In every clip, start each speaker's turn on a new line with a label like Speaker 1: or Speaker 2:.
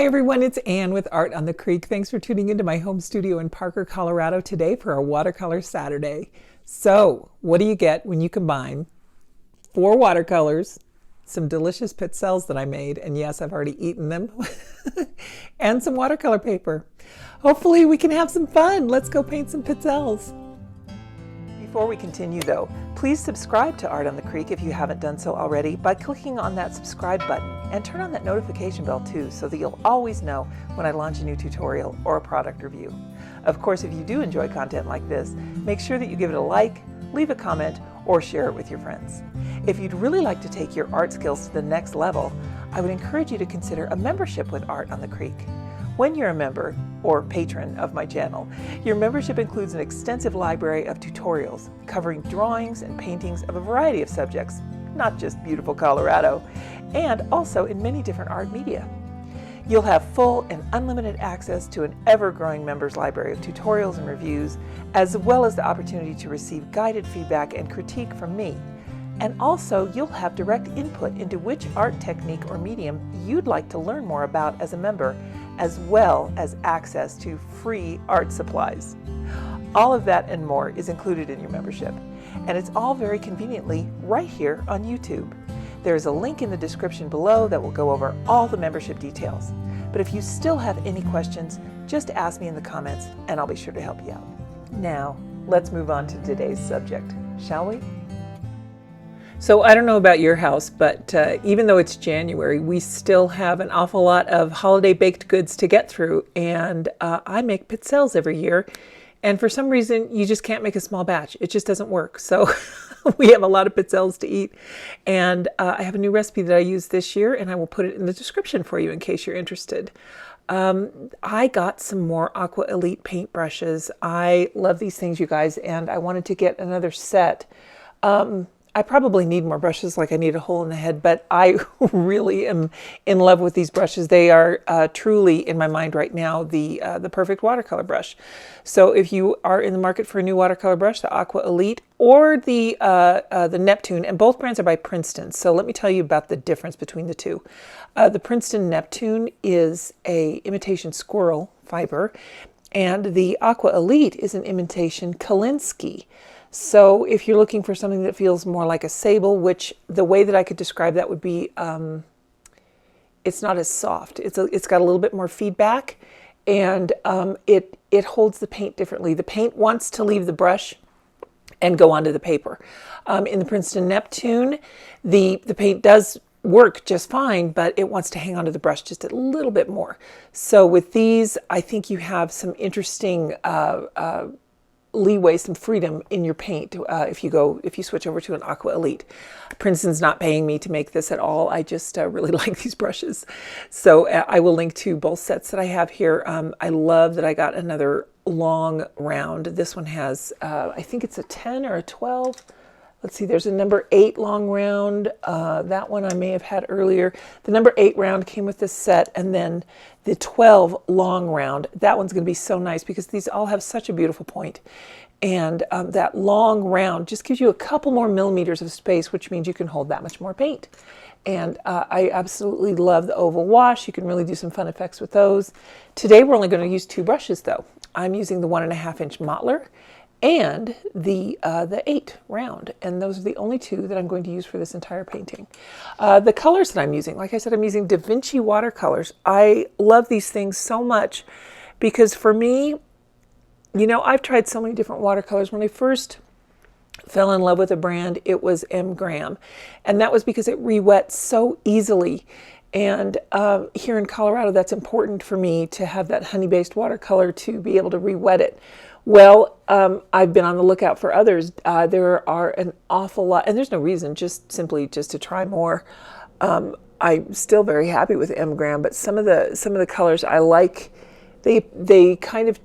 Speaker 1: Hi everyone, it's Ann with Art on the Creek. Thanks for tuning into my home studio in Parker, Colorado today for our Watercolor Saturday. So, what do you get when you combine 4 watercolors, some delicious Pizzelles that I made, and yes, I've already eaten them, and some watercolor paper? Hopefully we can have some fun. Let's go paint some Pizzelles. Before we continue though, please subscribe to Art on the Creek if you haven't done so already by clicking on that subscribe button, and turn on that notification bell too so that you'll always know when I launch a new tutorial or a product review. Of course, if you do enjoy content like this, make sure that you give it a like, leave a comment, or share it with your friends. If you'd really like to take your art skills to the next level, I would encourage you to consider a membership with Art on the Creek. When you're a member or patron of my channel, your membership includes an extensive library of tutorials covering drawings and paintings of a variety of subjects, not just beautiful Colorado, and also in many different art media. You'll have full and unlimited access to an ever-growing members library of tutorials and reviews, as well as the opportunity to receive guided feedback and critique from me. And also, you'll have direct input into which art technique or medium you'd like to learn more about as a member, as well as access to free art supplies. All of that and more is included in your membership, and it's all very conveniently right here on YouTube. There's a link in the description below that will go over all the membership details. But if you still have any questions, just ask me in the comments and I'll be sure to help you out. Now, let's move on to today's subject, shall we? So I don't know about your house, but even though it's January, we still have an awful lot of holiday baked goods to get through, and I make Pizzelles every year, and for some reason you just can't make a small batch. It just doesn't work. So we have a lot of Pizzelles to eat, and I have a new recipe that I use this year, and I will put it in the description for you in case you're interested. I got some more Aqua Elite paintbrushes. I love these things, you guys, and I wanted to get another set. I probably need more brushes, like I need a hole in the head, but I really am in love with these brushes. They are truly, in my mind right now, the perfect watercolor brush. So if you are in the market for a new watercolor brush, the Aqua Elite or the Neptune, and both brands are by Princeton. So let me tell you about the difference between the two. The Princeton Neptune is a imitation squirrel fiber, and the Aqua Elite is an imitation Kolinsky. So if you're looking for something that feels more like a sable, which the way that I could describe that would be, it's not as soft. It's got a little bit more feedback, and it holds the paint differently. The paint wants to leave the brush and go onto the paper. In the Princeton Neptune, the paint does work just fine, but it wants to hang onto the brush just a little bit more. So with these, I think you have some interesting leeway, some freedom in your paint if you switch over to an Aqua Elite. Princeton's not paying me to make this at all. I just really like these brushes. So I will link to both sets that I have here. I love that I got another long round. This one has, I think it's a 10 or a 12. Let's see, there's a number 8 long round. That one I may have had earlier. The number 8 round came with this set, and then the 12 long round. That one's going to be so nice because these all have such a beautiful point. And that long round just gives you a couple more millimeters of space, which means you can hold that much more paint. And I absolutely love the oval wash. You can really do some fun effects with those. Today we're only going to use 2 brushes though. I'm using the 1.5 inch Mottler and the 8 round, and those are the only 2 that I'm going to use for this entire painting. The colors that I'm using, like I said, I'm using Da Vinci watercolors. I love these things so much because for me, you know, I've tried so many different watercolors. When I first fell in love with a brand, it was M. Graham, and that was because it re-wet so easily. And here in Colorado, that's important for me to have that honey-based watercolor to be able to re-wet it. Well, I've been on the lookout for others. There are an awful lot, and there's no reason, just simply to try more. I'm still very happy with M. Graham, but some of the colors I like. They kind of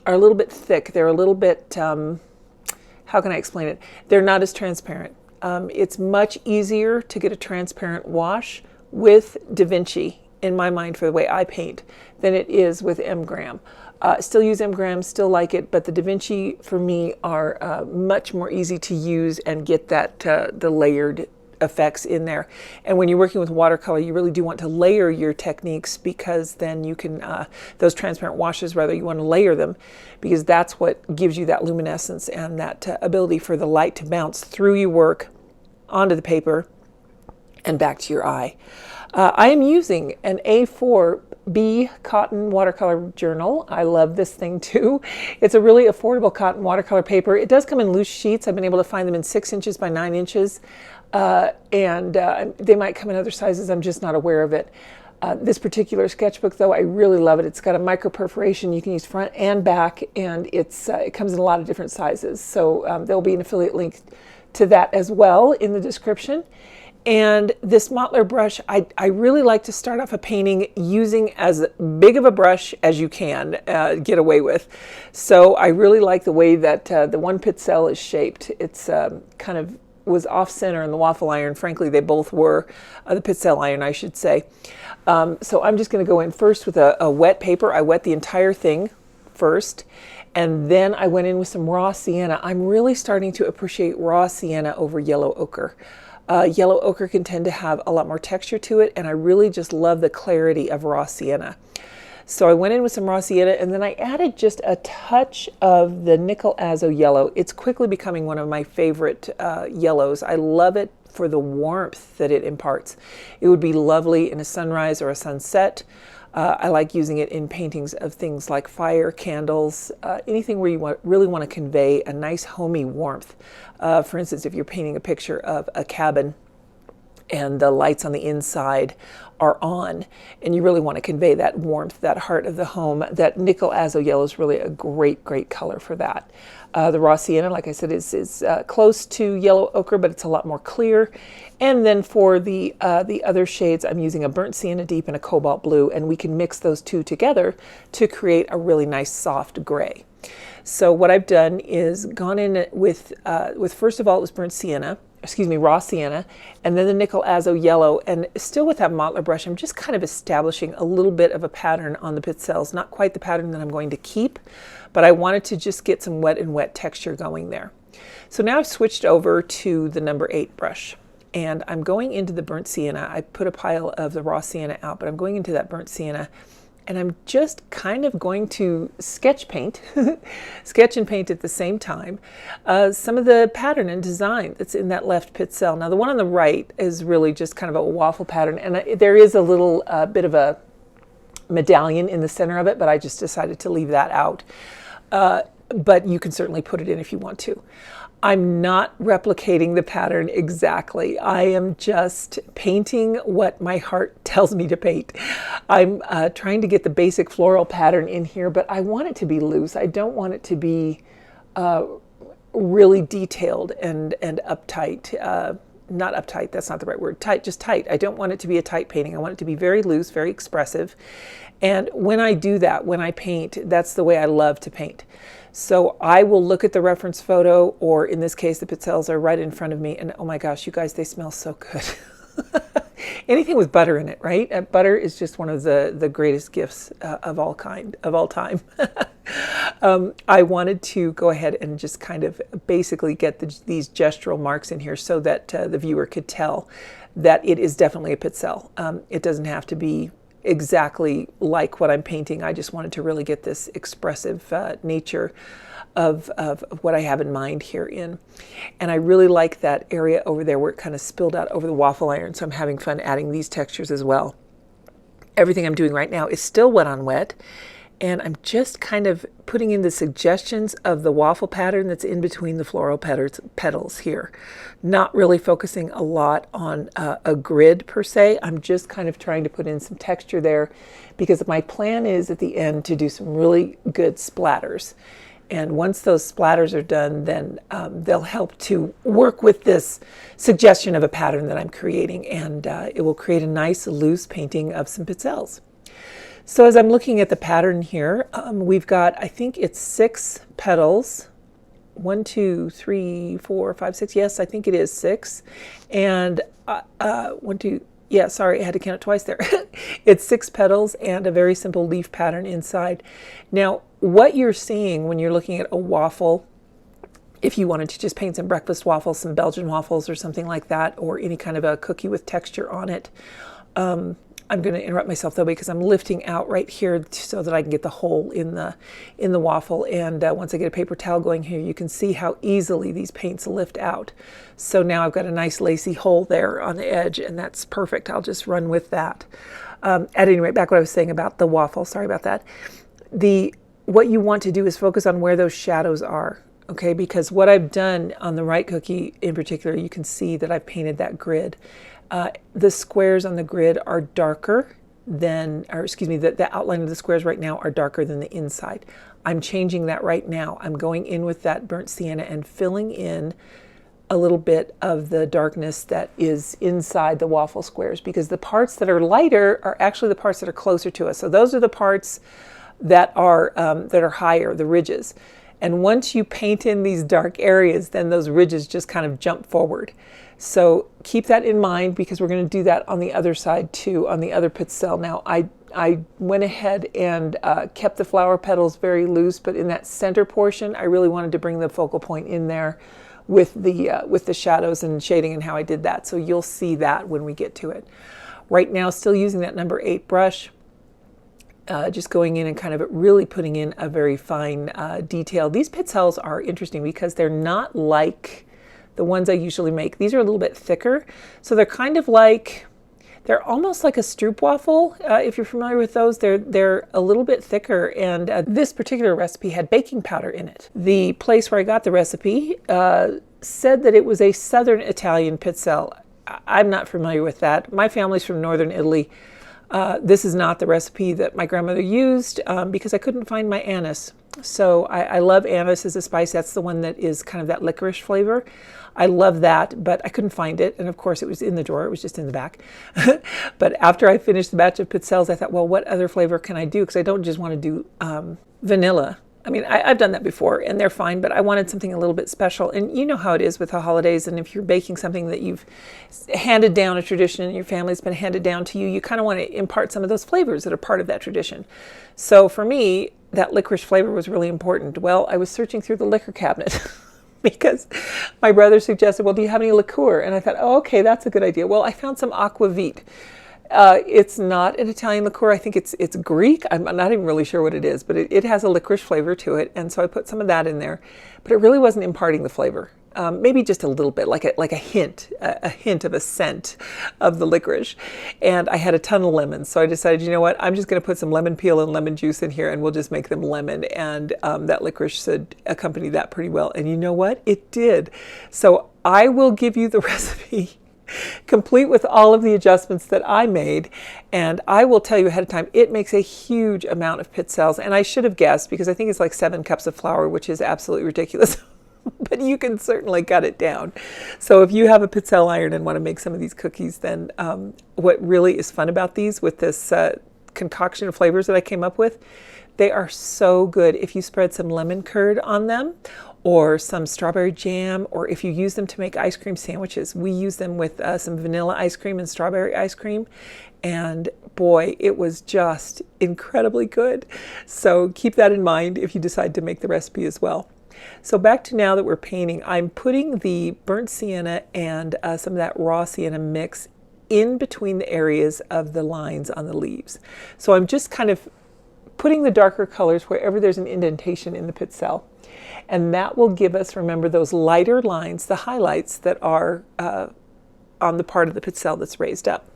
Speaker 1: are a little bit thick. They're a little bit, how can I explain it? They're not as transparent. It's much easier to get a transparent wash with Da Vinci, in my mind, for the way I paint, than it is with M. Graham. Still use M. Graham, still like it, but the Da Vinci for me are much more easy to use and get that the layered effects in there. And when you're working with watercolor, you really do want to layer your techniques, because then you can, those transparent washes, rather, you want to layer them, because that's what gives you that luminescence and that ability for the light to bounce through your work onto the paper and back to your eye. I am using an A4B cotton watercolor journal. I love this thing too. It's a really affordable cotton watercolor paper. It does come in loose sheets. I've been able to find them in 6 inches by 9 inches. They might come in other sizes. I'm just not aware of it. This particular sketchbook, though, I really love it. It's got a micro perforation. You can use front and back, and it comes in a lot of different sizes. So there'll be an affiliate link to that as well in the description. And this Mottler brush, I really like to start off a painting using as big of a brush as you can get away with. So I really like the way that the one Pizzelle is shaped. It's kind of was off center in the waffle iron. Frankly, they both were, the Pizzelle iron, I should say. So I'm just going to go in first with a wet paper. I wet the entire thing first, and then I went in with some raw sienna. I'm really starting to appreciate raw sienna over yellow ochre. Yellow ochre can tend to have a lot more texture to it, and I really just love the clarity of raw sienna. So I went in with some raw sienna, and then I added just a touch of the nickel azo yellow. It's quickly becoming one of my favorite yellows. I love it for the warmth that it imparts. It would be lovely in a sunrise or a sunset. I like using it in paintings of things like fire, candles, anything where you really want to convey a nice homey warmth. For instance, if you're painting a picture of a cabin and the lights on the inside are on, and you really want to convey that warmth, that heart of the home, that nickel azo yellow is really a great, great color for that. The raw sienna, like I said, is close to yellow ochre, but it's a lot more clear. And then for the other shades, I'm using a burnt sienna deep and a cobalt blue, and we can mix those two together to create a really nice soft gray. So what I've done is gone in with first of all, it was burnt sienna, raw sienna, and then the nickel azo yellow, and still with that Mottler brush, I'm just kind of establishing a little bit of a pattern on the Pizzelles, not quite the pattern that I'm going to keep, but I wanted to just get some wet and wet texture going there. So now I've switched over to the number 8 brush, and I'm going into the burnt sienna. I put a pile of the raw sienna out, but I'm going into that burnt sienna, and I'm just kind of going to sketch paint, sketch and paint at the same time, some of the pattern and design that's in that left Pizzelle. Now the one on the right is really just kind of a waffle pattern, and there is a little bit of a medallion in the center of it, but I just decided to leave that out. But you can certainly put it in if you want to. I'm not replicating the pattern exactly. I am just painting what my heart tells me to paint. I'm trying to get the basic floral pattern in here, but I want it to be loose. I don't want it to be really detailed and uptight. Not uptight, that's not the right word. Tight, just tight. I don't want it to be a tight painting. I want it to be very loose, very expressive. And when I do that, when I paint, that's the way I love to paint. So I will look at the reference photo, or in this case, the Pizzelles are right in front of me, and oh my gosh, you guys, they smell so good. Anything with butter in it, right? Butter is just one of the greatest gifts of all time. I wanted to go ahead and just kind of basically get these gestural marks in here so that the viewer could tell that it is definitely a Pizzelle. It doesn't have to be exactly like what I'm painting. I just wanted to really get this expressive nature of what I have in mind here in. And I really like that area over there where it kind of spilled out over the waffle iron, so I'm having fun adding these textures as well. Everything I'm doing right now is still wet on wet, and I'm just kind of putting in the suggestions of the waffle pattern that's in between the floral petals here. Not really focusing a lot on a grid per se. I'm just kind of trying to put in some texture there, because my plan is at the end to do some really good splatters. And once those splatters are done, then they'll help to work with this suggestion of a pattern that I'm creating, and it will create a nice loose painting of some Pizzelles. So as I'm looking at the pattern here, we've got, I think it's 6 petals. 1, 2, 3, 4, 5, 6. Yes, I think it is 6. And 1, 2, yeah, sorry, I had to count it twice there. It's 6 petals and a very simple leaf pattern inside. Now, what you're seeing when you're looking at a waffle if you wanted to just paint some breakfast waffles, some Belgian waffles or something like that, or any kind of a cookie with texture on it. I'm going to interrupt myself though because I'm lifting out right here so that I can get the hole in the waffle. And once I get a paper towel going here, you can see how easily these paints lift out. So now I've got a nice lacy hole there on the edge, and that's perfect. I'll just run with that. At any rate, back what I was saying about the waffle. Sorry about that. What you want to do is focus on where those shadows are. Okay, because what I've done on the right cookie in particular, you can see that I've painted that grid. The squares on the grid are darker than, or excuse me, the outline of the squares right now are darker than the inside. I'm changing that right now. I'm going in with that burnt sienna and filling in a little bit of the darkness that is inside the waffle squares, because the parts that are lighter are actually the parts that are closer to us. So those are the parts that are higher, the ridges. And once you paint in these dark areas, then those ridges just kind of jump forward. So keep that in mind, because we're going to do that on the other side too, on the other Pizzelle. Now I went ahead and kept the flower petals very loose, but in that center portion, I really wanted to bring the focal point in there with the shadows and shading and how I did that. So you'll see that when we get to it. Right now, still using that number 8 brush. Just going in and kind of really putting in a very fine detail. These Pizzelles are interesting because they're not like the ones I usually make. These are a little bit thicker. So they're kind of like, they're almost like a stroopwafel. If you're familiar with those, they're a little bit thicker. And this particular recipe had baking powder in it. The place where I got the recipe said that it was a southern Italian Pizzelle. I'm not familiar with that. My family's from northern Italy. This is not the recipe that my grandmother used because I couldn't find my anise. So I love anise as a spice. That's the one that is kind of that licorice flavor. I love that, but I couldn't find it. And of course it was in the drawer. It was just in the back. But after I finished the batch of Pizzelles, I thought, well, what other flavor can I do? Because I don't just want to do vanilla. I mean, I've done that before and they're fine, but I wanted something a little bit special. And you know how it is with the holidays. And if you're baking something that you've handed down, a tradition in your family's been handed down to you, you kind of want to impart some of those flavors that are part of that tradition. So for me, that licorice flavor was really important. Well, I was searching through the liquor cabinet because my brother suggested, well, do you have any liqueur? And I thought, oh, okay, that's a good idea. Well, I found some Aquavit. It's not an Italian liqueur. I think it's Greek. I'm not even really sure what it is, but it has a licorice flavor to it. And so I put some of that in there, but it really wasn't imparting the flavor. Maybe just a little bit, like a hint of a scent of the licorice. And I had a ton of lemons. So I decided, you know what, I'm just going to put some lemon peel and lemon juice in here and we'll just make them lemon. And that licorice should accompany that pretty well. And you know what? It did. So I will give you the recipe complete with all of the adjustments that I made, and I will tell you ahead of time, it makes a huge amount of Pizzelles, and I should have guessed because I think it's like 7 cups of flour, which is absolutely ridiculous. But you can certainly cut it down. So if you have a Pizzelle iron and want to make some of these cookies, then what really is fun about these with this concoction of flavors that I came up with, they are so good if you spread some lemon curd on them, or some strawberry jam, or if you use them to make ice cream sandwiches. We use them with some vanilla ice cream and strawberry ice cream. And boy, it was just incredibly good. So keep that in mind if you decide to make the recipe as well. So back to now that we're painting, I'm putting the burnt sienna and some of that raw sienna mix in between the areas of the lines on the leaves. So I'm just kind of putting the darker colors wherever there's an indentation in the Pizzelle. And that will give us, remember, those lighter lines, the highlights that are on the part of the Pizzelle that's raised up.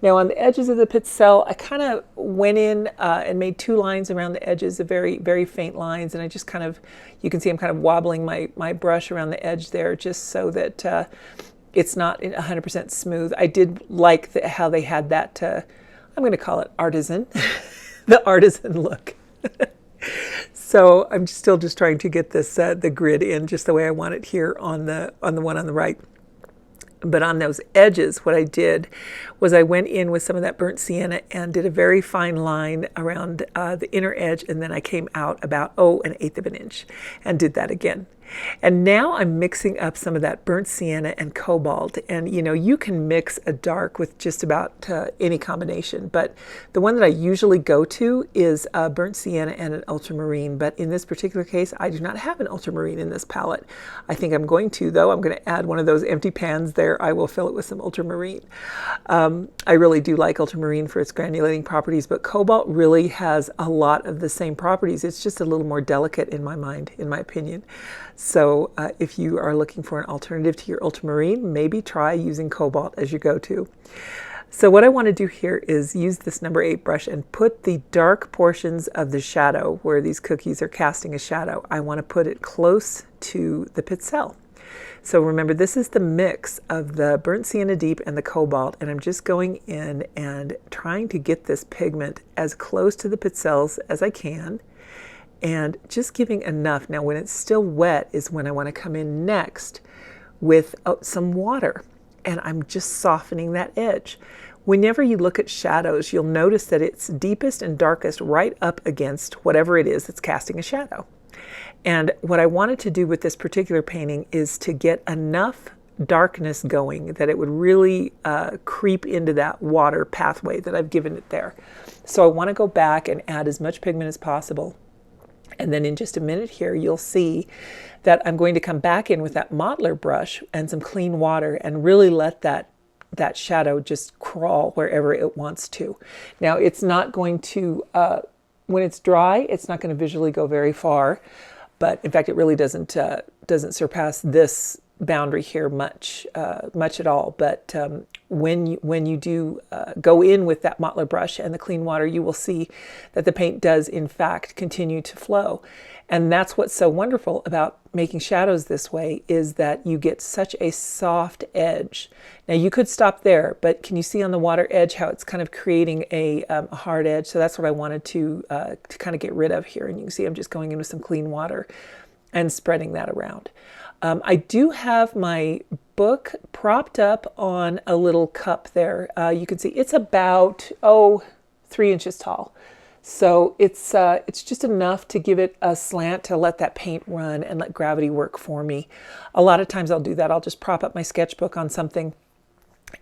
Speaker 1: Now on the edges of the Pizzelle, I kind of went in and made 2 lines around the edges, the very, very faint lines. And I just kind of, you can see I'm kind of wobbling my brush around the edge there just so that it's not 100% smooth. I did like how they had that, I'm going to call it artisan, the artisan look. So I'm still just trying to get this the grid in just the way I want it here on the one on the right. But on those edges, what I did was I went in with some of that burnt sienna and did a very fine line around the inner edge, and then I came out about 1/8 of an inch and did that again. And now I'm mixing up some of that burnt sienna and cobalt. And you know, you can mix a dark with just about any combination, but the one that I usually go to is burnt sienna and an ultramarine. But in this particular case, I do not have an ultramarine in this palette. I think I'm going to, though. I'm going to add one of those empty pans there. I will fill it with some ultramarine. I really do like ultramarine for its granulating properties, but cobalt really has a lot of the same properties. It's just a little more delicate in my mind, in my opinion. So if you are looking for an alternative to your ultramarine, maybe try using cobalt as your go-to. So what I want to do here is use this number 8 brush and put the dark portions of the shadow where these cookies are casting a shadow. I want to put it close to the Pizzelle. So remember, this is the mix of the burnt sienna deep and the cobalt, and I'm just going in and trying to get this pigment as close to the Pizzelles as I can, and just giving enough. Now when it's still wet is when I want to come in next with some water, and I'm just softening that edge. Whenever you look at shadows, you'll notice that it's deepest and darkest right up against whatever it is that's casting a shadow. And what I wanted to do with this particular painting is to get enough darkness going that it would really creep into that water pathway that I've given it there. So I want to go back and add as much pigment as possible. And then in just a minute here, you'll see that I'm going to come back in with that modeler brush and some clean water and really let that shadow just crawl wherever it wants to. Now, it's not going to, when it's dry, it's not going to visually go very far. But in fact, it really doesn't surpass this boundary here much at all. But when you do go in with that modeler brush and the clean water, you will see that the paint does in fact continue to flow. And that's what's so wonderful about making shadows this way, is that you get such a soft edge. Now you could stop there, but can you see on the water edge how it's kind of creating a hard edge? So that's what I wanted to kind of get rid of here. And you can see I'm just going in with some clean water and spreading that around. I do have my book propped up on a little cup there. You can see it's about 3 inches tall. So it's just enough to give it a slant to let that paint run and let gravity work for me. A lot of times I'll do that. I'll just prop up my sketchbook on something,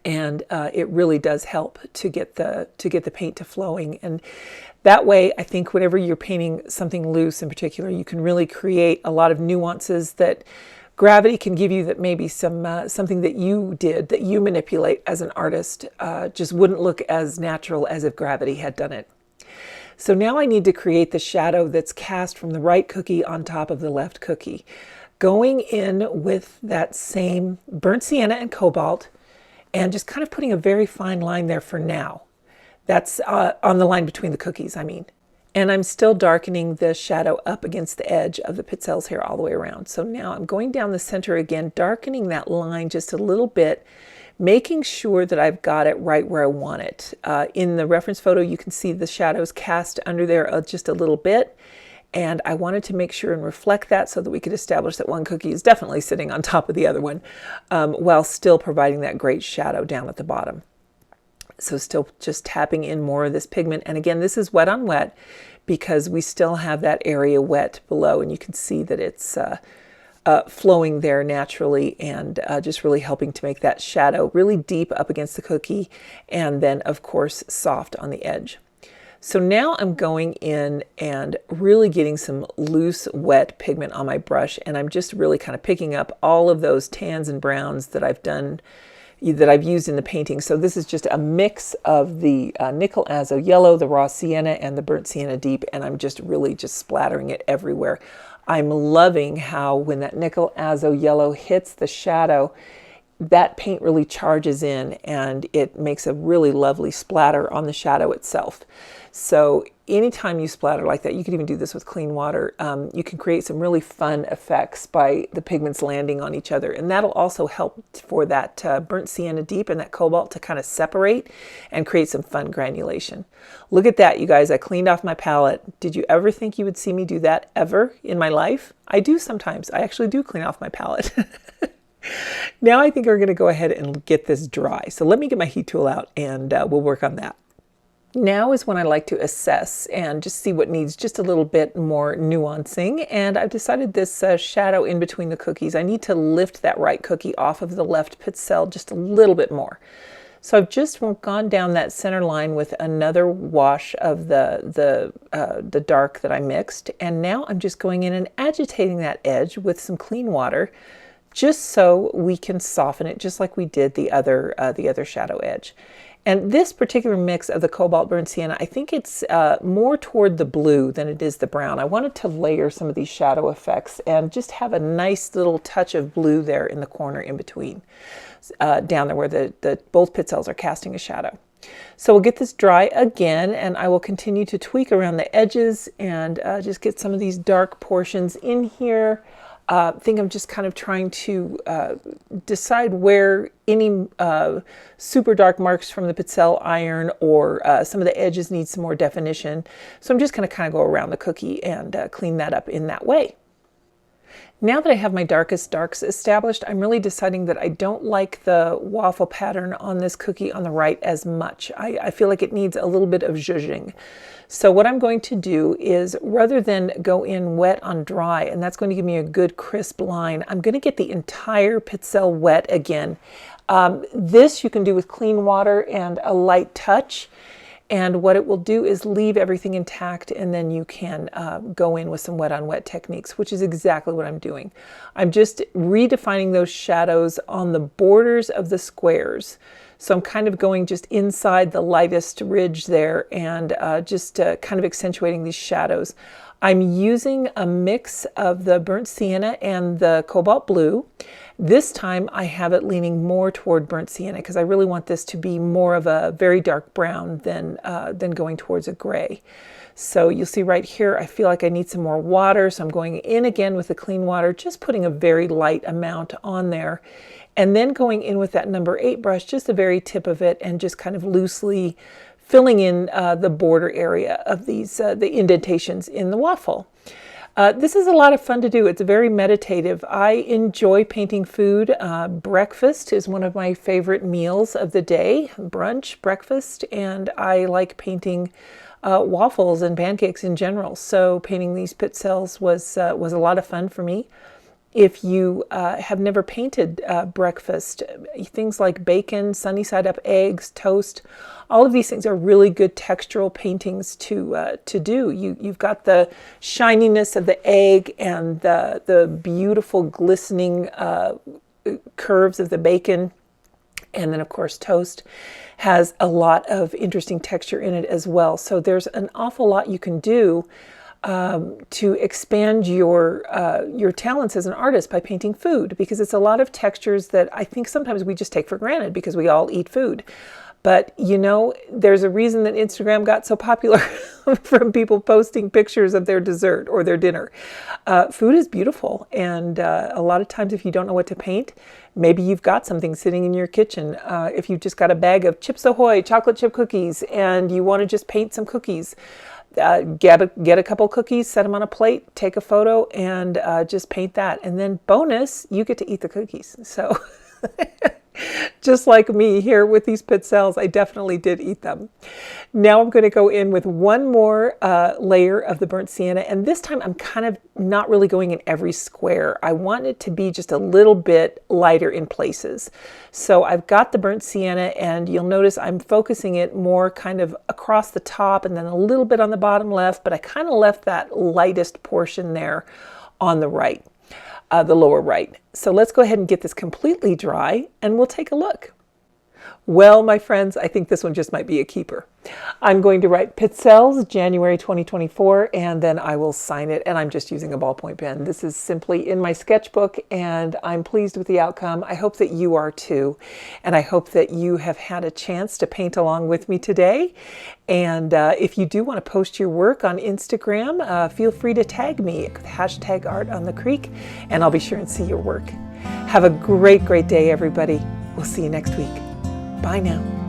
Speaker 1: and it really does help to get the paint to flowing. And that way, I think whenever you're painting something loose in particular, you can really create a lot of nuances that gravity can give you, that maybe something that you did, that you manipulate as an artist, just wouldn't look as natural as if gravity had done it. So now I need to create the shadow that's cast from the right cookie on top of the left cookie. Going in with that same burnt sienna and cobalt, and just kind of putting a very fine line there for now. That's on the line between the cookies, I mean. And I'm still darkening the shadow up against the edge of the Pizzelles here all the way around. So now I'm going down the center again, darkening that line just a little bit, making sure that I've got it right where I want it. In the reference photo, you can see the shadows cast under there just a little bit. And I wanted to make sure and reflect that so that we could establish that one cookie is definitely sitting on top of the other one, while still providing that great shadow down at the bottom. So still just tapping in more of this pigment. And again, this is wet on wet because we still have that area wet below, and you can see that it's flowing there naturally, and just really helping to make that shadow really deep up against the cookie, and then of course soft on the edge. So now I'm going in and really getting some loose wet pigment on my brush, and I'm just really kind of picking up all of those tans and browns that I've used in the painting. So this is just a mix of the nickel azo yellow, the raw sienna, and the burnt sienna deep, and I'm just really just splattering it everywhere. I'm loving how when that nickel azo yellow hits the shadow, that paint really charges in and it makes a really lovely splatter on the shadow itself. So anytime you splatter like that, you can even do this with clean water, you can create some really fun effects by the pigments landing on each other. And that'll also help for that burnt sienna deep and that cobalt to kind of separate and create some fun granulation. Look at that, you guys. I cleaned off my palette. Did you ever think you would see me do that ever in my life? I do sometimes. I actually do clean off my palette. Now I think we're going to go ahead and get this dry. So let me get my heat tool out and we'll work on that. Now is when I like to assess and just see what needs just a little bit more nuancing. And I've decided this shadow in between the cookies, I need to lift that right cookie off of the left Pizzelle just a little bit more. So I've just gone down that center line with another wash of the dark that I mixed. And now I'm just going in and agitating that edge with some clean water, just so we can soften it, just like we did the other shadow edge. And this particular mix of the Cobalt Burnt Sienna, I think it's more toward the blue than it is the brown. I wanted to layer some of these shadow effects and just have a nice little touch of blue there in the corner in between, down there where both Pizzelles are casting a shadow. So we'll get this dry again, and I will continue to tweak around the edges and just get some of these dark portions in here. I think I'm just kind of trying to decide where any super dark marks from the Pizzelle iron or some of the edges need some more definition. So I'm just going to kind of go around the cookie and clean that up in that way. Now that I have my darkest darks established, I'm really deciding that I don't like the waffle pattern on this cookie on the right as much. I feel like it needs a little bit of zhuzhing. So what I'm going to do is, rather than go in wet on dry, and that's going to give me a good crisp line, I'm going to get the entire Pizzelle wet again. This you can do with clean water and a light touch. And what it will do is leave everything intact, and then you can go in with some wet on wet techniques, which is exactly what I'm doing. I'm just redefining those shadows on the borders of the squares. So I'm kind of going just inside the lightest ridge there and just kind of accentuating these shadows. I'm using a mix of the burnt sienna and the cobalt blue. This time I have it leaning more toward burnt sienna because I really want this to be more of a very dark brown than going towards a gray. So you'll see right here, I feel like I need some more water. So I'm going in again with the clean water, just putting a very light amount on there. And then going in with that number 8 brush, just the very tip of it, and just kind of loosely filling in the border area of these, the indentations in the waffle. This is a lot of fun to do. It's very meditative. I enjoy painting food. Breakfast is one of my favorite meals of the day, brunch, breakfast, and I like painting waffles and pancakes in general. So painting these Pizzelles was a lot of fun for me. If you have never painted breakfast, things like bacon, sunny side up eggs, toast, all of these things are really good textural paintings to do. You've got the shininess of the egg and the beautiful glistening curves of the bacon. And then of course toast has a lot of interesting texture in it as well. So there's an awful lot you can do to expand your talents as an artist by painting food, because it's a lot of textures that I think sometimes we just take for granted because we all eat food. But you know, there's a reason that Instagram got so popular from people posting pictures of their dessert or their dinner. Food is beautiful, and a lot of times if you don't know what to paint, maybe you've got something sitting in your kitchen. If you've just got a bag of Chips Ahoy chocolate chip cookies and you want to just paint some cookies, get a couple cookies, set them on a plate, take a photo, and just paint that. And then bonus, you get to eat the cookies. So just like me here with these Pizzelles, I definitely did eat them. Now I'm going to go in with one more layer of the burnt sienna, and this time I'm kind of not really going in every square. I want it to be just a little bit lighter in places. So I've got the burnt sienna, and you'll notice I'm focusing it more kind of across the top and then a little bit on the bottom left, but I kind of left that lightest portion there on the right. The lower right. So let's go ahead and get this completely dry and we'll take a look. Well, my friends, I think this one just might be a keeper. I'm going to write Pizzelles January 2024, and then I will sign it, and I'm just using a ballpoint pen. This is simply in my sketchbook, and I'm pleased with the outcome. I hope that you are too, and I hope that you have had a chance to paint along with me today. And if you do want to post your work on Instagram, feel free to tag me, #ArtOnTheCreek, and I'll be sure and see your work. Have a great, great day, everybody. We'll see you next week. Bye now.